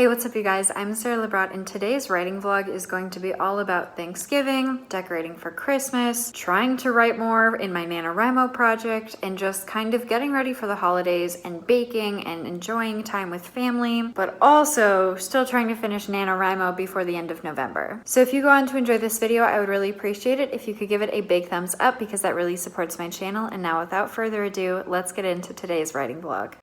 Hey, what's up you guys? I'm Sara Lubratt and today's writing vlog is going to be all about Thanksgiving, decorating for Christmas, trying to write more in my NaNoWriMo project, and just kind of getting ready for the holidays and baking and enjoying time with family, but also still trying to finish NaNoWriMo before the end of November. So if you go on to enjoy this video, I would really appreciate it if you could give it a big thumbs up because that really supports my channel. And now without further ado, let's get into today's writing vlog.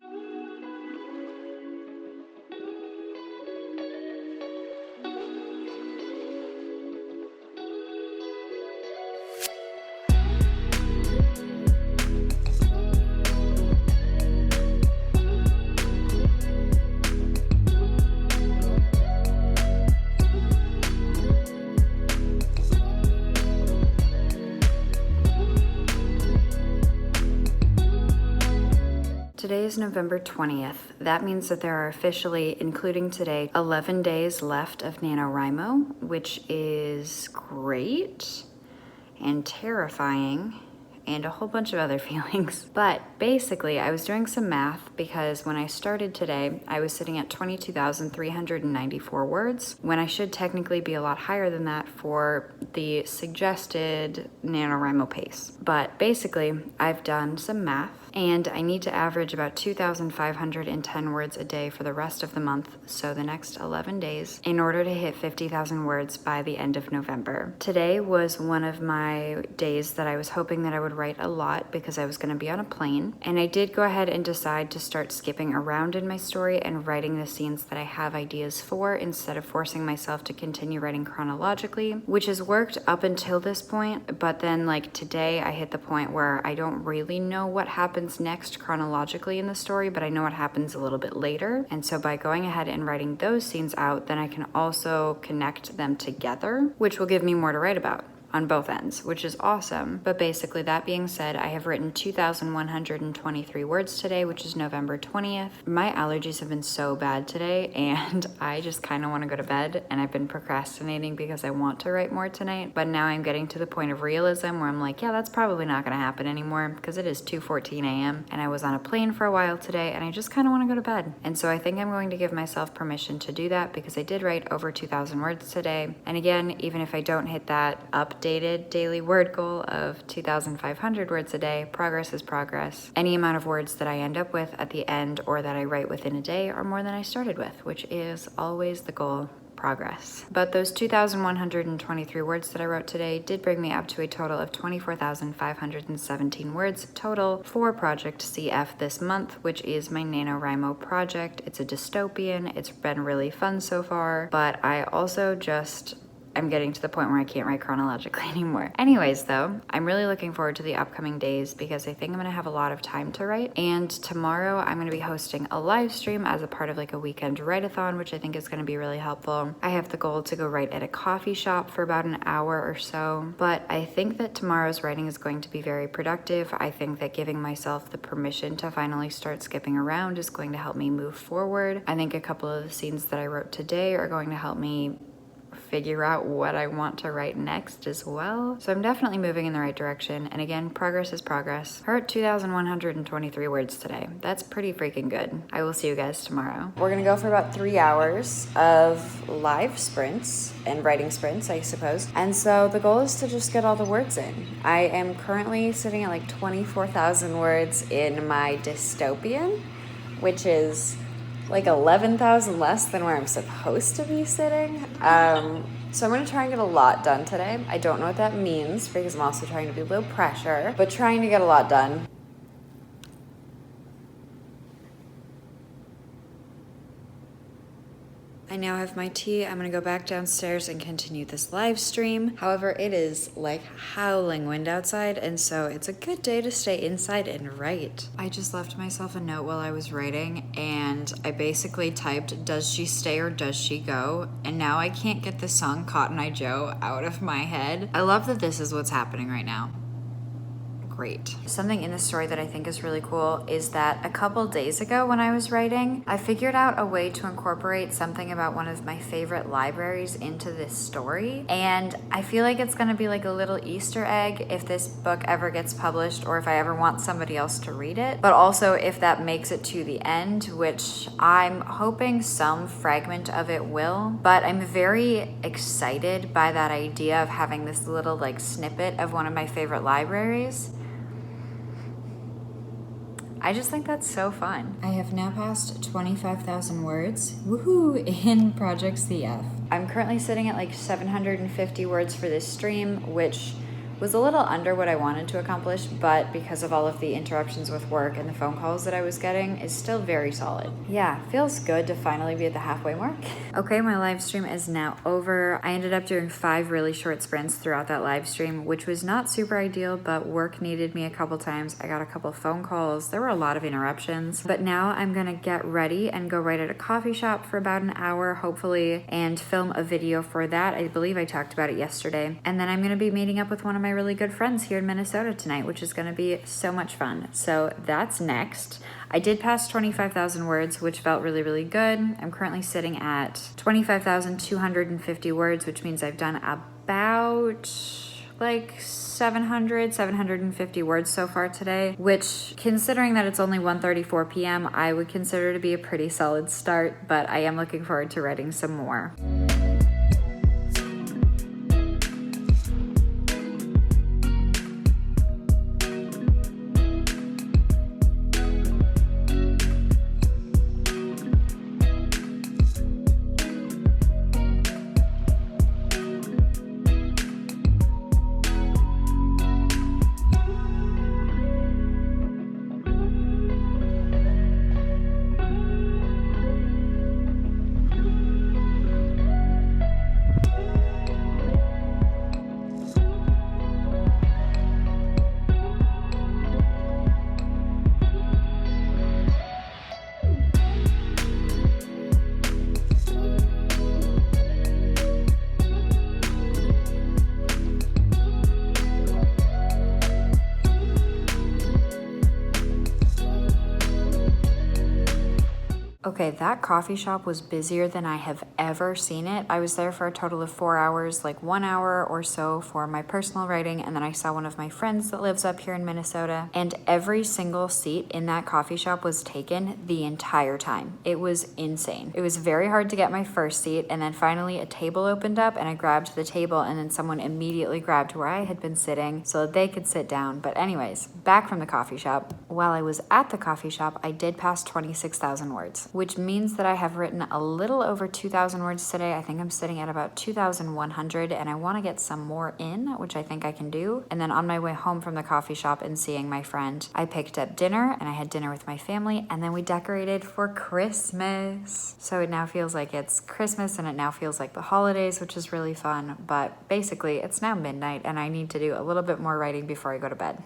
Today is November 20th. That means that there are officially, including today, 11 days left of NaNoWriMo, which is great and terrifying and a whole bunch of other feelings. But basically, I was doing some math because when I started today, I was sitting at 22,394 words, when I should technically be a lot higher than that for the suggested NaNoWriMo pace. But basically, I've done some math and I need to average about 2,510 words a day for the rest of the month, so the next 11 days, in order to hit 50,000 words by the end of November. Today was one of my days that I was hoping that I would write a lot because I was going to be on a plane, and I did go ahead and decide to start skipping around in my story and writing the scenes that I have ideas for instead of forcing myself to continue writing chronologically, which has worked up until this point, but then like today I hit the point where I don't really know what happens next chronologically in the story, but I know what happens a little bit later. And so by going ahead and writing those scenes out, then I can also connect them together, which will give me more to write about on both ends, which is awesome. But basically, that being said, I have written 2,123 words today, which is November 20th. My allergies have been so bad today, and I just kind of want to go to bed, and I've been procrastinating because I want to write more tonight. But now I'm getting to the point of realism where I'm like, yeah, that's probably not going to happen anymore because it is 2:14 a.m. and I was on a plane for a while today, and I just kind of want to go to bed. And so I think I'm going to give myself permission to do that because I did write over 2,000 words today. And again, even if I don't hit that updated daily word goal of 2,500 words a day, progress is progress. Any amount of words that I end up with at the end or that I write within a day are more than I started with, which is always the goal. Progress. But those 2,123 words that I wrote today did bring me up to a total of 24,517 words total for Project CF this month, which is my NaNoWriMo project. It's a dystopian. It's been really fun so far, but I also I'm getting to the point where I can't write chronologically anymore. Anyways, though, I'm really looking forward to the upcoming days because I think I'm gonna have a lot of time to write. And tomorrow I'm gonna be hosting a live stream as a part of like a weekend write-a-thon, which I think is gonna be really helpful. I have the goal to go write at a coffee shop for about an hour or so, but I think that tomorrow's writing is going to be very productive. I think that giving myself the permission to finally start skipping around is going to help me move forward. I think a couple of the scenes that I wrote today are going to help me figure out what I want to write next as well. So I'm definitely moving in the right direction. And again, progress is progress. I wrote 2,123 words today. That's pretty freaking good. I will see you guys tomorrow. We're gonna go for about 3 hours of live sprints and writing sprints, I suppose. And so the goal is to just get all the words in. I am currently sitting at like 24,000 words in my dystopian, which is like 11,000 less than where I'm supposed to be sitting. So I'm gonna try and get a lot done today. I don't know what that means because I'm also trying to be low pressure, but trying to get a lot done. I now have my tea. I'm gonna go back downstairs and continue this live stream. However, it is like howling wind outside, and so it's a good day to stay inside and write. I just left myself a note while I was writing, and I basically typed, does she stay or does she go? And now I can't get the song Cotton Eye Joe out of my head. I love that this is what's happening right now. great. Something in the story that I think is really cool is that a couple days ago when I was writing, I figured out a way to incorporate something about one of my favorite libraries into this story. And I feel like it's gonna be like a little Easter egg if this book ever gets published or if I ever want somebody else to read it. But also if that makes it to the end, which I'm hoping some fragment of it will. But I'm very excited by that idea of having this little like snippet of one of my favorite libraries. I just think that's so fun. I have now passed 25,000 words, woohoo, in Project CF. I'm currently sitting at like 750 words for this stream, which was a little under what I wanted to accomplish, but because of all of the interruptions with work and the phone calls that I was getting, is still very solid. Yeah, feels good to finally be at the halfway mark. Okay, my live stream is now over. I ended up doing 5 really short sprints throughout that live stream, which was not super ideal, but work needed me a couple times. I got a couple phone calls. There were a lot of interruptions, but now I'm gonna get ready and go write at a coffee shop for about an hour, hopefully, and film a video for that. I believe I talked about it yesterday. And then I'm gonna be meeting up with one of my really good friends here in Minnesota tonight, which is gonna be so much fun. So that's next. I did pass 25,000 words, which felt really, really good. I'm currently sitting at 25,250 words, which means I've done about like 750 words so far today, which, considering that it's only 1:34 p.m., I would consider to be a pretty solid start, but I am looking forward to writing some more. Okay, that coffee shop was busier than I have ever seen it. I was there for a total of 4 hours, like 1 hour or so for my personal writing, and then I saw one of my friends that lives up here in Minnesota, and every single seat in that coffee shop was taken the entire time. It was insane. It was very hard to get my first seat, and then finally a table opened up and I grabbed the table, and then someone immediately grabbed where I had been sitting so that they could sit down. But anyways, back from the coffee shop. While I was at the coffee shop, I did pass 26,000 words, which means that I have written a little over 2,000 words today. I think I'm sitting at about 2,100, and I want to get some more in, which I think I can do. And then on my way home from the coffee shop and seeing my friend, I picked up dinner, and I had dinner with my family, and then we decorated for Christmas. So it now feels like it's Christmas, and it now feels like the holidays, which is really fun. But basically, it's now midnight, and I need to do a little bit more writing before I go to bed.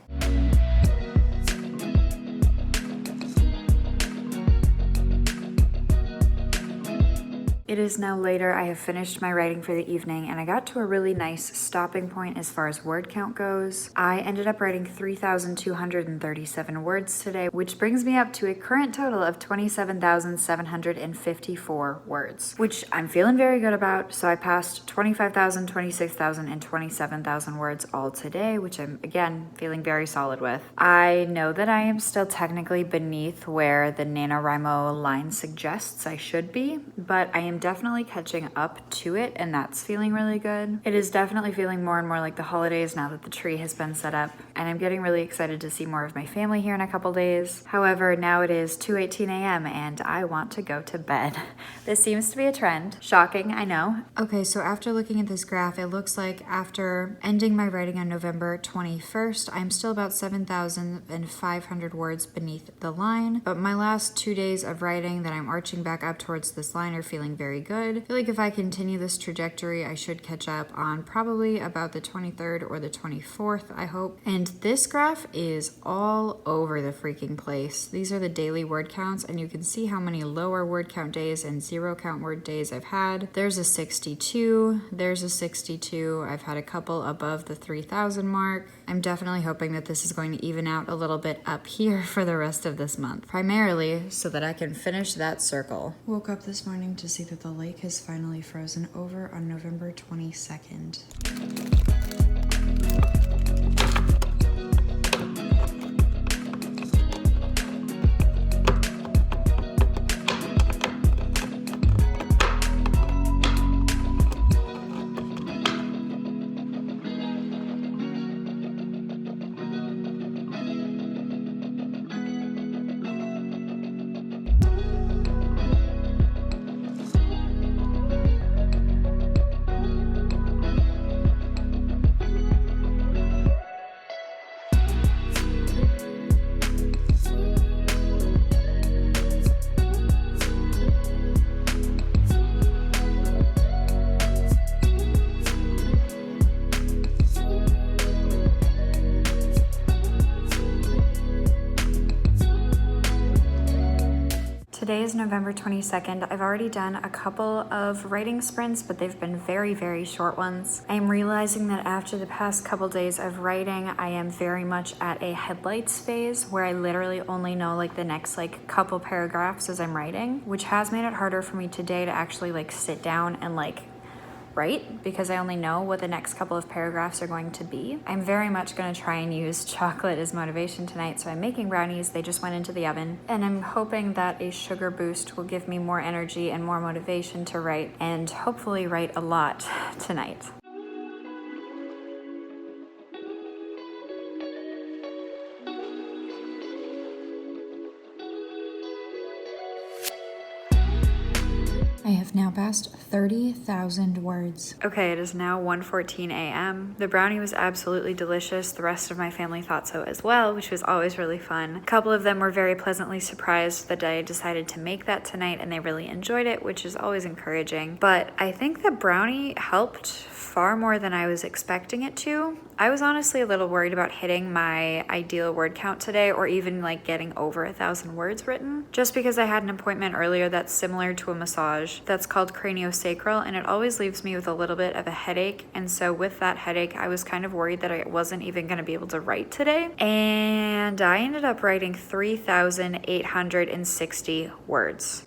It is now later. I have finished my writing for the evening, and I got to a really nice stopping point as far as word count goes. I ended up writing 3,237 words today, which brings me up to a current total of 27,754 words, which I'm feeling very good about. So I passed 25,000, 26,000, and 27,000 words all today, which I'm, again, feeling very solid with. I know that I am still technically beneath where the NaNoWriMo line suggests I should be, but I am definitely catching up to it, and that's feeling really good. It is definitely feeling more and more like the holidays now that the tree has been set up, and I'm getting really excited to see more of my family here in a couple days. However, now it is 2:18 a.m. and I want to go to bed. This seems to be a trend. Shocking, I know. Okay, so after looking at this graph, it looks like after ending my writing on November 21st, I'm still about 7,500 words beneath the line, but my last 2 days of writing that I'm arching back up towards this line are feeling very good. I feel like if I continue this trajectory, I should catch up on probably about the 23rd or the 24th, I hope. And this graph is all over the freaking place. These are the daily word counts, and you can see how many lower word count days and zero count word days I've had. There's a 62, there's a 62. I've had a couple above the 3,000 mark. I'm definitely hoping that this is going to even out a little bit up here for the rest of this month, primarily so that I can finish that circle. Woke up this morning to see that the lake has finally frozen over on November 22nd. Today is November 22nd. I've already done a couple of writing sprints, but they've been very, very short ones. I am realizing that after the past couple days of writing, I am very much at a headlights phase where I literally only know like the next like couple paragraphs as I'm writing, which has made it harder for me today to actually like sit down and like write because I only know what the next couple of paragraphs are going to be. I'm very much going to try and use chocolate as motivation tonight, so I'm making brownies. They just went into the oven, and I'm hoping that a sugar boost will give me more energy and more motivation to write, and hopefully write a lot tonight. I have now passed 30,000 words. Okay, it is now 1:14 a.m. The brownie was absolutely delicious. The rest of my family thought so as well, which was always really fun. A couple of them were very pleasantly surprised that I decided to make that tonight, and they really enjoyed it, which is always encouraging. But I think the brownie helped far more than I was expecting it to. I was honestly a little worried about hitting my ideal word count today, or even like getting over 1,000 words written, just because I had an appointment earlier that's similar to a massage that's called craniosacral, and it always leaves me with a little bit of a headache. And so with that headache, I was kind of worried that I wasn't even going to be able to write today. And I ended up writing 3,860 words.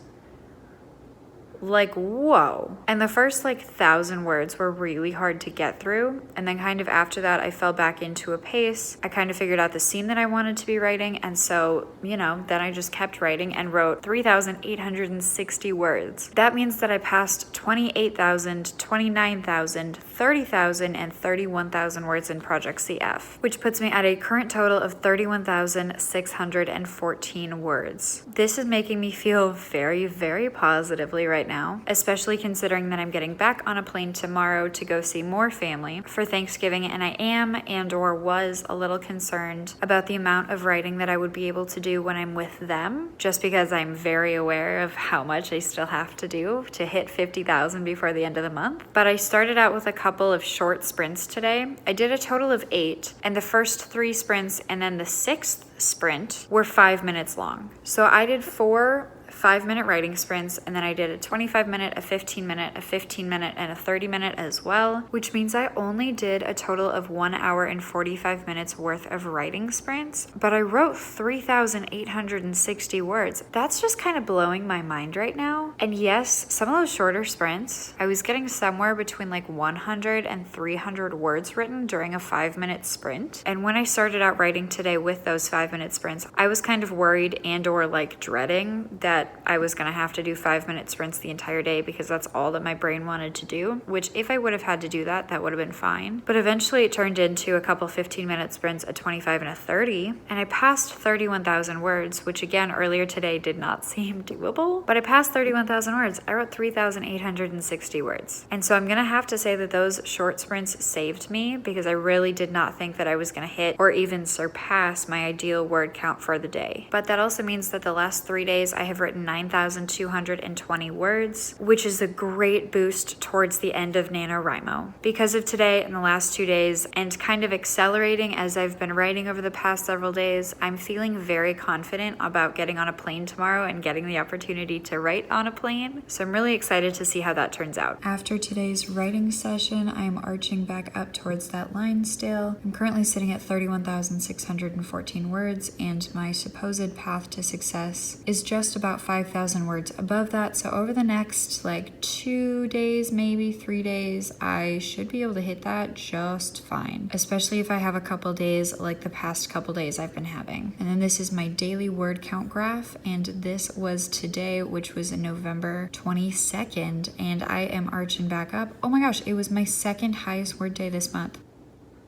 Like, whoa. And the first like 1,000 words were really hard to get through, and then kind of after that I fell back into a pace. I kind of figured out the scene that I wanted to be writing, and so, you know, then I just kept writing and wrote 3,860 words. That means that I passed 28,000, 29,000, 30,000, and 31,000 words in Project CF, which puts me at a current total of 31,614 words. This is making me feel very, very positively right now, especially considering that I'm getting back on a plane tomorrow to go see more family for Thanksgiving, and I am and/or was a little concerned about the amount of writing that I would be able to do when I'm with them, just because I'm very aware of how much I still have to do to hit 50,000 before the end of the month. But I started out with a couple of short sprints today. I did a total of 8, and the first 3 sprints and then the 6th sprint were 5 minutes long. So I did 4 5-minute writing sprints, and then I did a 25-minute, a 15-minute, a 15-minute, and a 30-minute as well, which means I only did a total of 1 hour and 45 minutes worth of writing sprints, but I wrote 3,860 words. That's just kind of blowing my mind right now. And yes, some of those shorter sprints, I was getting somewhere between like 100 and 300 words written during a 5-minute sprint. And when I started out writing today with those 5-minute sprints, I was kind of worried and or like dreading that I was going to have to do 5-minute sprints the entire day, because that's all that my brain wanted to do, which if I would have had to do that, that would have been fine. But eventually it turned into a couple 15-minute sprints, a 25 and a 30, and I passed 31,000 words, which again, earlier today did not seem doable, but I passed 31,000 words. I wrote 3,860 words. And so I'm going to have to say that those short sprints saved me, because I really did not think that I was going to hit or even surpass my ideal word count for the day. But that also means that the last 3 days I have written written 9,220 words, which is a great boost towards the end of NaNoWriMo. Because of today and the last 2 days, and kind of accelerating as I've been writing over the past several days, I'm feeling very confident about getting on a plane tomorrow and getting the opportunity to write on a plane. So I'm really excited to see how that turns out. After today's writing session, I'm arching back up towards that line still. I'm currently sitting at 31,614 words, and my supposed path to success is just about 5,000 words above that. So over the next like 2 days, maybe 3 days, I should be able to hit that just fine, especially if I have a couple days like the past couple days I've been having. And then this is my daily word count graph, and this was today, which was November 22nd, and I am arching back up. Oh my gosh, it was my second highest word day this month.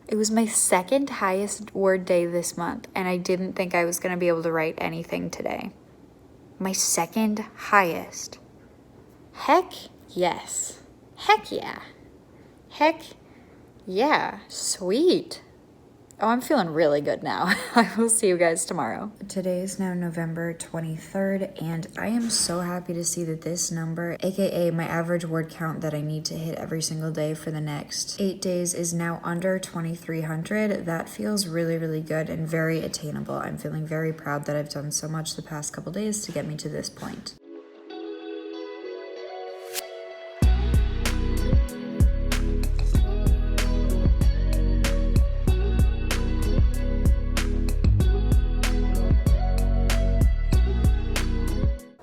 It was my second highest word day this month, and I didn't think I was going to be able to write anything today. My second highest. Heck yes. Heck yeah. Heck yeah. Sweet. Oh, I'm feeling really good now. I will see you guys tomorrow. Today is now November 23rd, and I am so happy to see that this number, aka my average word count that I need to hit every single day for the next 8 days, is now under 2,300. That feels really, really good and very attainable. I'm feeling very proud that I've done so much the past couple days to get me to this point.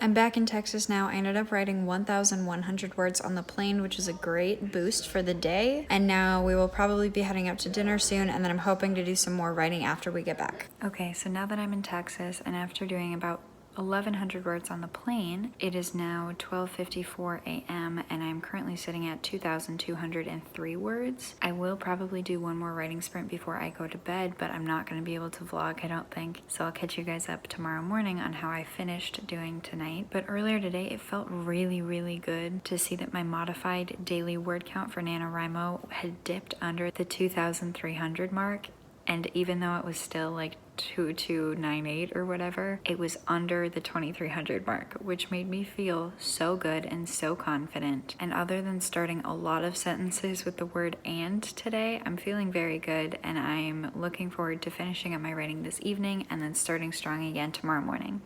I'm back in Texas now. I ended up writing 1,100 words on the plane, which is a great boost for the day. And now we will probably be heading out to dinner soon, and then I'm hoping to do some more writing after we get back. Okay, so now that I'm in Texas, and after doing about 1,100 words on the plane, it is now 12:54 a.m. and I'm currently sitting at 2,203 words. I will probably do one more writing sprint before I go to bed, but I'm not going to be able to vlog, I don't think. So I'll catch you guys up tomorrow morning on how I finished doing tonight. But earlier today, it felt really, really good to see that my modified daily word count for NaNoWriMo had dipped under the 2,300 mark. And even though it was still like 2298 or whatever, it was under the 2,300 mark, which made me feel so good and so confident. And other than starting a lot of sentences with the word "and" today, I'm feeling very good, and I'm looking forward to finishing up my writing this evening and then starting strong again tomorrow morning.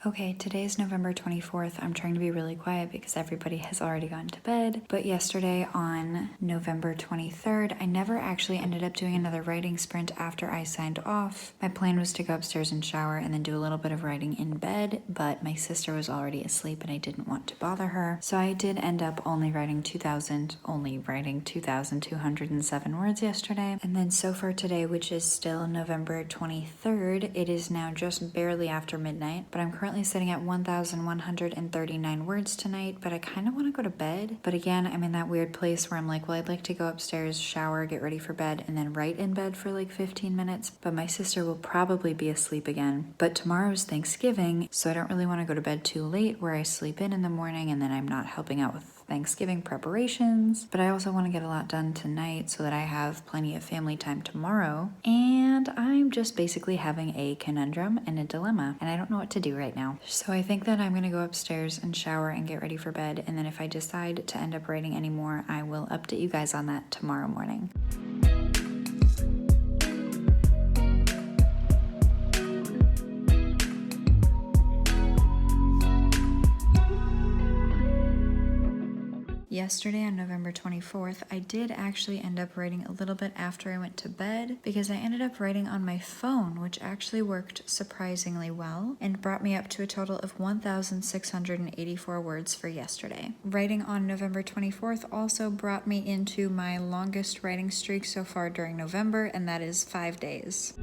Okay, today is November 24th. I'm trying to be really quiet because everybody has already gone to bed. But yesterday on November 23rd, I never actually ended up doing another writing sprint after I signed off. My plan was to go upstairs and shower and then do a little bit of writing in bed, but my sister was already asleep and I didn't want to bother her. So I did end up only writing 2,207 words yesterday. And then so far today, which is still November 23rd, it is now just barely after midnight, but I'm currently sitting at 1,139 words tonight, but I kind of want to go to bed. But again, I'm in that weird place where I'm like, well, I'd like to go upstairs, shower, get ready for bed, and then write in bed for like 15 minutes. But my sister will probably be asleep again. But tomorrow's Thanksgiving, so I don't really want to go to bed too late where I sleep in the morning and then I'm not helping out with Thanksgiving preparations. But I also want to get a lot done tonight so that I have plenty of family time tomorrow. And I'm just basically having a conundrum and a dilemma, and I don't know what to do right now. So I think that I'm going to go upstairs and shower and get ready for bed, and then if I decide to end up writing any more, I will update you guys on that tomorrow morning. Yesterday on November 24th, I did actually end up writing a little bit after I went to bed because I ended up writing on my phone, which actually worked surprisingly well and brought me up to a total of 1,684 words for yesterday. Writing on November 24th also brought me into my longest writing streak so far during November, and that is 5 days.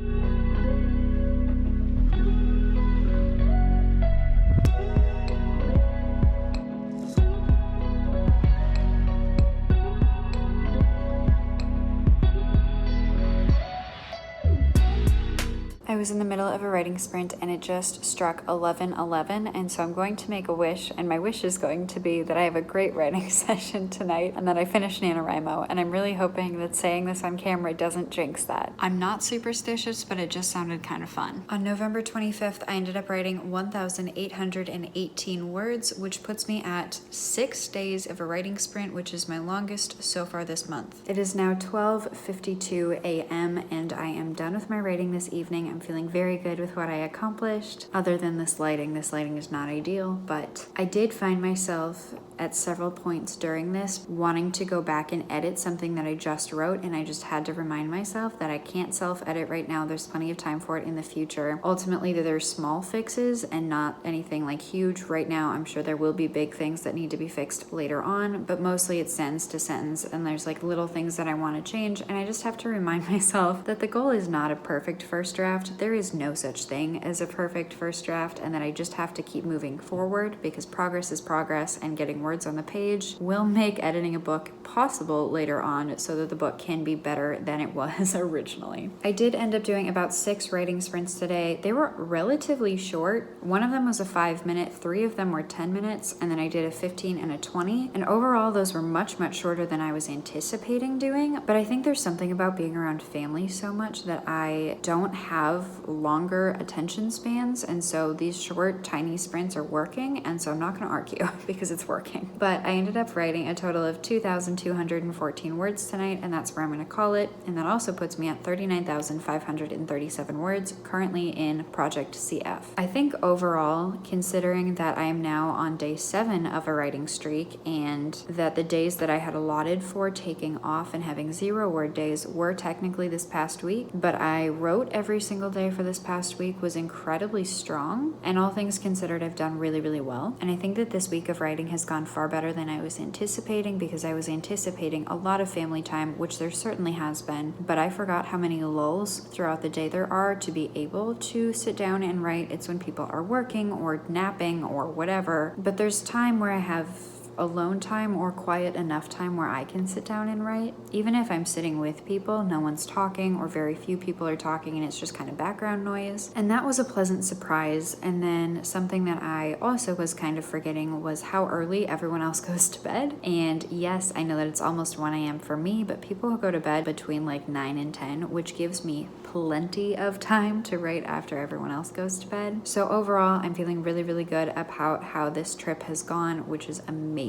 I I was in the middle of a writing sprint and it just struck 11:11, and so I'm going to make a wish, and my wish is going to be that I have a great writing session tonight and that I finish NaNoWriMo, and I'm really hoping that saying this on camera doesn't jinx that. I'm not superstitious, but it just sounded kind of fun. On November 25th, I ended up writing 1,818 words, which puts me at 6 days of a writing sprint, which is my longest so far this month. It is now 12:52 a.m. and I am done with my writing this evening. I'm feeling very good with what I accomplished, other than this lighting. This lighting is not ideal, but I did find myself at several points during this wanting to go back and edit something that I just wrote, and I just had to remind myself that I can't self-edit right now. There's plenty of time for it in the future. Ultimately, there's small fixes and not anything like huge right now. I'm sure there will be big things that need to be fixed later on, but mostly it's sentence to sentence, and there's like little things that I want to change, and I just have to remind myself that the goal is not a perfect first draft. There is no such thing as a perfect first draft, and that I just have to keep moving forward, because progress is progress, and getting words on the page will make editing a book possible later on, so that the book can be better than it was originally. I did end up doing about 6 writing sprints today. They were relatively short. One of them was a 5-minute, 3 of them were 10 minutes, and then I did a 15 and a 20. And overall, those were much, much shorter than I was anticipating doing. But I think there's something about being around family so much that I don't have longer attention spans. And so these short, tiny sprints are working. And so I'm not going to argue because it's working. But I ended up writing a total of 2,214 words tonight, and that's where I'm going to call it. And that also puts me at 39,537 words currently in Project CF. I think overall, considering that I am now on day 7 of a writing streak, and that the days that I had allotted for taking off and having 0 word days were technically this past week, but I wrote every single day for this past week, was incredibly strong, and all things considered, I've done really, really well. And I think that this week of writing has gone far better than I was anticipating, because I was anticipating a lot of family time, which there certainly has been, but I forgot how many lulls throughout the day there are to be able to sit down and write. It's when people are working or napping or whatever, but there's time where I have alone time or quiet enough time where I can sit down and write. Even if I'm sitting with people, no one's talking or very few people are talking, and it's just kind of background noise. And that was a pleasant surprise. And then something that I also was kind of forgetting was how early everyone else goes to bed. And yes, I know that it's almost 1 a.m. for me, but people go to bed between like 9 and 10, which gives me plenty of time to write after everyone else goes to bed. So overall, I'm feeling really, really good about how this trip has gone, which is amazing.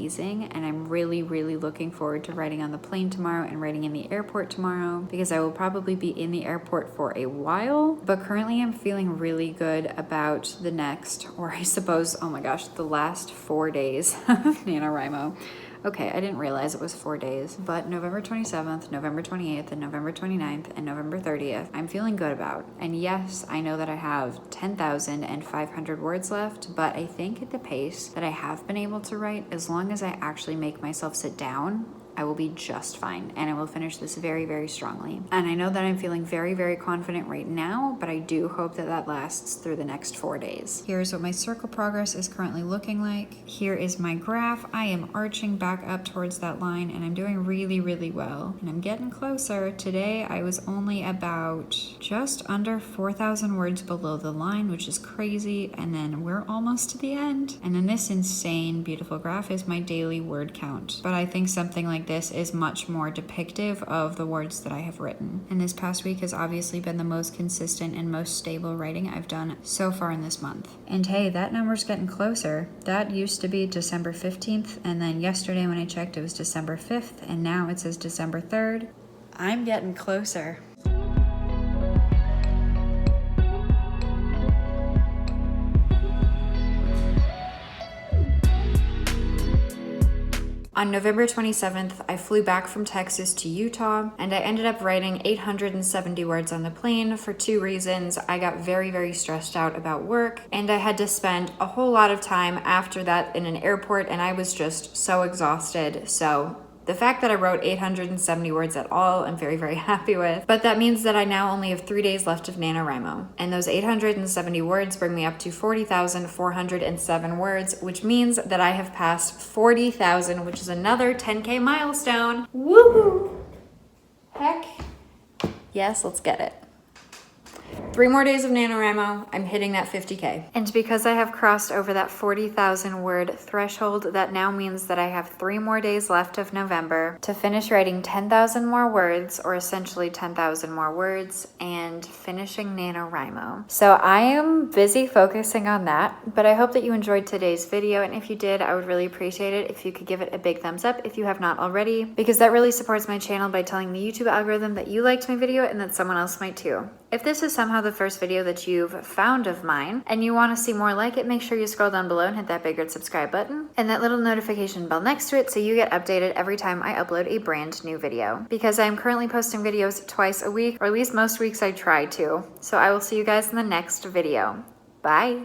And I'm really, really looking forward to writing on the plane tomorrow and writing in the airport tomorrow, because I will probably be in the airport for a while. But currently I'm feeling really good about the next, or I suppose, oh my gosh, the last 4 days of NaNoWriMo. Okay, I didn't realize it was 4 days, but November 27th, November 28th, and November 29th, and November 30th, I'm feeling good about. And yes, I know that I have 10,500 words left, but I think at the pace that I have been able to write, as long as I actually make myself sit down, I will be just fine, and I will finish this very, very strongly. And I know that I'm feeling very, very confident right now, but I do hope that that lasts through the next 4 days. Here's what my circle progress is currently looking like. Here is my graph. I am arching back up towards that line, and I'm doing really, really well. And I'm getting closer. Today, I was only about just under 4,000 words below the line, which is crazy. And then we're almost to the end. And then this insane, beautiful graph is my daily word count. But I think something like this is much more depictive of the words that I have written. And this past week has obviously been the most consistent and most stable writing I've done so far in this month. And hey, that number's getting closer. That used to be December 15th, and then yesterday when I checked it was December 5th, and now it says December 3rd. I'm getting closer. On November 27th, I flew back from Texas to Utah, and I ended up writing 870 words on the plane for 2 reasons. I got very, very stressed out about work, and I had to spend a whole lot of time after that in an airport, and I was just so exhausted. So the fact that I wrote 870 words at all, I'm very, very happy with. But that means that I now only have 3 days left of NaNoWriMo. And those 870 words bring me up to 40,407 words, which means that I have passed 40,000, which is another 10K milestone. Woohoo! Heck yes, let's get it. 3 more days of NaNoWriMo, I'm hitting that 50K. And because I have crossed over that 40,000 word threshold, that now means that I have 3 more days left of November to finish writing 10,000 more words, or essentially 10,000 more words, and finishing NaNoWriMo. So I am busy focusing on that, but I hope that you enjoyed today's video, and if you did, I would really appreciate it if you could give it a big thumbs up if you have not already, because that really supports my channel by telling the YouTube algorithm that you liked my video and that someone else might too. If this is somehow the first video that you've found of mine and you want to see more like it, make sure you scroll down below and hit that big red subscribe button and that little notification bell next to it so you get updated every time I upload a brand new video. Because I'm currently posting videos twice a week, or at least most weeks I try to. So I will see you guys in the next video. Bye!